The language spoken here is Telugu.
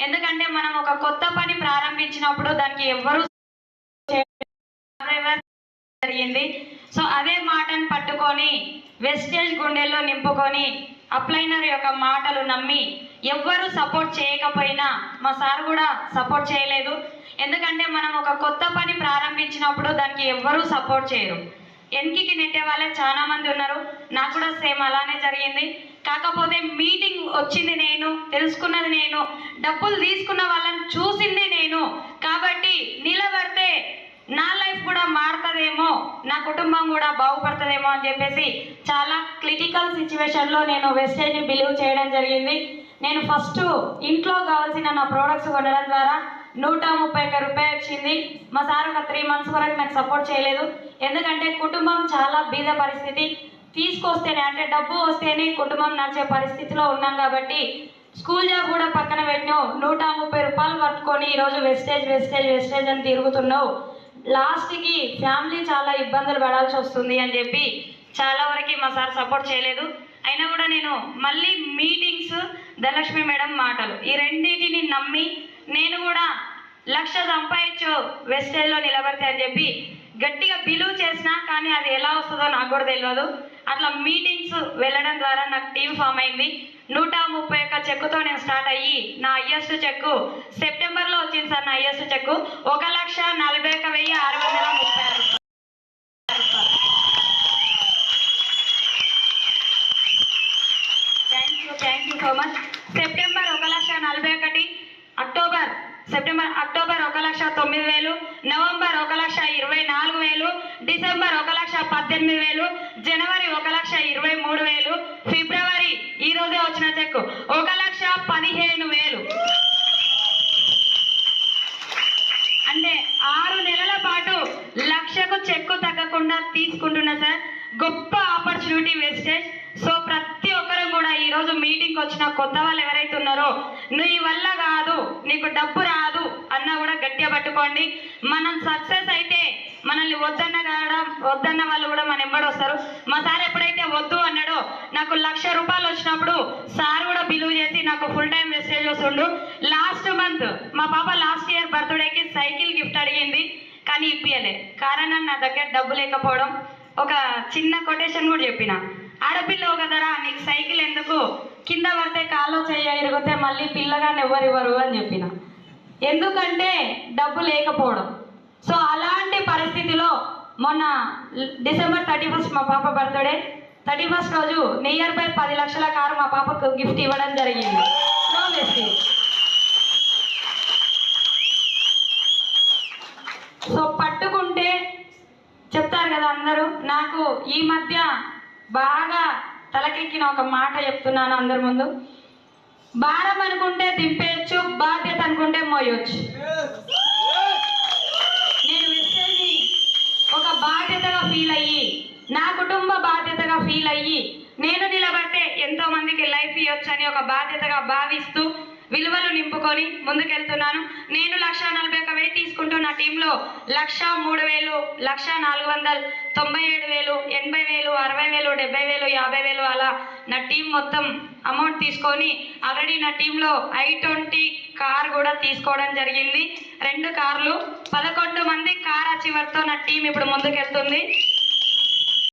ఎందుకంటే మనం ఒక కొత్త పని ప్రారంభించినప్పుడు దానికి ఎవ్వరూ జరిగింది. సో అదే మాటను పట్టుకొని వెస్టేజ్ గుండెల్లో నింపుకొని అప్లైనర్ యొక్క మాటలు నమ్మి ఎవ్వరూ సపోర్ట్ చేయకపోయినా మా సార్ కూడా సపోర్ట్ చేయలేదు. ఎందుకంటే మనం ఒక కొత్త పని ప్రారంభించినప్పుడు దానికి ఎవ్వరూ సపోర్ట్ చేయరు. ఎన్కి నెట్టే వాళ్ళే చాలా మంది ఉన్నారు. నాకు కూడా సేమ్ అలానే జరిగింది. కాకపోతే మీటింగ్ వచ్చింది నేను, తెలుసుకున్నది నేను, డబ్బులు తీసుకున్న వాళ్ళని చూసింది నేను. కాబట్టి నిలబడితే నా లైఫ్ కూడా మారుతుందేమో, నా కుటుంబం కూడా బాగుపడుతుందేమో అని చెప్పేసి చాలా క్రిటికల్ సిచ్యువేషన్లో నేను వెస్టేజ్ని బిలీవ్ చేయడం జరిగింది. నేను ఫస్ట్ ఇంట్లో కావాల్సిన నా ప్రోడక్ట్స్ కొనడం ద్వారా 131 రూపాయలు వచ్చింది. మా సార్ ఒక 3 months వరకు నాకు సపోర్ట్ చేయలేదు. ఎందుకంటే కుటుంబం చాలా బీద పరిస్థితి. తీసుకొస్తేనే అంటే డబ్బు వస్తేనే కుటుంబం నడిచే పరిస్థితిలో ఉన్నాం కాబట్టి స్కూల్ జాబ్ కూడా పక్కన పెట్టినావు, 130 రూపాయలు పట్టుకొని ఈరోజు వెస్టేజ్ వెస్టేజ్ వెస్టేజ్ అని తిరుగుతున్నావు. లాస్ట్కి ఫ్యామిలీ చాలా ఇబ్బందులు పడాల్సి వస్తుంది అని చెప్పి చాలా వరకు మా సార్ సపోర్ట్ చేయలేదు. అయినా కూడా నేను మళ్ళీ మీటింగ్స్, ధనలక్ష్మి మేడం మాటలు, ఈ రెండింటిని నమ్మి నేను కూడా 1,00,000 సంపాదించు వెస్టేజ్లో నిలబడితే అని చెప్పి గట్టిగా బిలీవ్ చేసిన. కానీ అది ఎలా వస్తుందో నాకు కూడా తెలియదు. అట్లా మీటింగ్స్ వెళ్ళడం ద్వారా నాకు టీం ఫామ్ అయింది. 131 చెక్కుతో నేను స్టార్ట్ అయ్యి నా హైయెస్ట్ చెక్కు సెప్టెంబర్లో వచ్చింది సార్. నా highest cheque 1,41,630. Thank you so much. September 1,41,000, October 1,09,000, November 1,24,000, December 1,18,000, జనవరి 1,23,000, ఫిబ్రవరి ఈ రోజే వచ్చిన చెక్కు 1,15,000. అంటే 6 నెలల పాటు 1,00,000కు చెక్కు తగ్గకుండా తీసుకుంటున్నా సార్. గొప్ప ఆపర్చునిటీ వెస్టేజ్. సో ప్రతి ఒక్కరు కూడా ఈరోజు మీటింగ్కి వచ్చిన కొత్త వాళ్ళు ఎవరైతే ఉన్నారో, నీ వల్ల కాదు, నీకు డబ్బు రాదు అన్నా కూడా గట్టిగా పట్టుకోండి. మనం సక్సెస్ అయితే మనల్ని వద్దన్న వాళ్ళు కూడా మన ఎంబడి వస్తారు. మా సార్ ఎప్పుడైతే వద్దు అన్నాడో నాకు 1,00,000 రూపాయలు వచ్చినప్పుడు సార్ కూడా బిలీవ్ చేసి నాకు ఫుల్ టైం వెస్టేజ్ వస్తుండు. లాస్ట్ మంత్ మా పాప లాస్ట్ ఇయర్ బర్త్డేకి సైకిల్ గిఫ్ట్ అడిగింది, కానీ ఇప్పియలే. కారణం నా దగ్గర డబ్బు లేకపోవడం. ఒక చిన్న కొటేషన్ కూడా చెప్పిన, ఆడపిల్లవు కదరా నీకు సైకిల్ ఎందుకు, కింద పడితే కాలో చెయ్య ఇరిగితే మళ్ళీ పిల్లగాని ఎవరివ్వరు అని చెప్పిన. ఎందుకంటే డబ్బు లేకపోవడం. సో అలాంటి పరిస్థితిలో మొన్న డిసెంబర్ 31 మా పాప బర్త్డే, 31 రోజు నియర్ బై 10 లక్షల కారు మా పాపకు గిఫ్ట్ ఇవ్వడం జరిగింది. సో పట్టుకుంటే చెప్తారు కదా అందరూ. నాకు ఈ మధ్య బాగా తలకెక్కిన ఒక మాట చెప్తున్నాను అందరి ముందు. భారం అనుకుంటే దింపేయచ్చు, బాధ్యత అనుకుంటే మోయొచ్చు. నేను వెస్టేజ్ని ఒక బాధ్యతగా ఫీల్ అయ్యి, నా కుటుంబ బాధ్యతగా ఫీల్ అయ్యి, నేను నిలబడితే ఎంతో మందికి లైఫ్ ఇవ్వచ్చు అని ఒక బాధ్యతగా భావిస్తూ విలువలు నింపుకొని ముందుకెళ్తున్నాను. నేను 1,41,000 తీసుకుంటూ నా టీంలో 1,03,000, 1,497,000, 80,000, 60,000, 70,000, 50,000 అలా నా టీం మొత్తం అమౌంట్ తీసుకొని ఆల్రెడీ నా టీంలో i20 కార్ కూడా తీసుకోవడం జరిగింది. 2 కార్లు, 11 మంది కార్ అచీవర్తో నా టీం ఇప్పుడు ముందుకెళ్తుంది.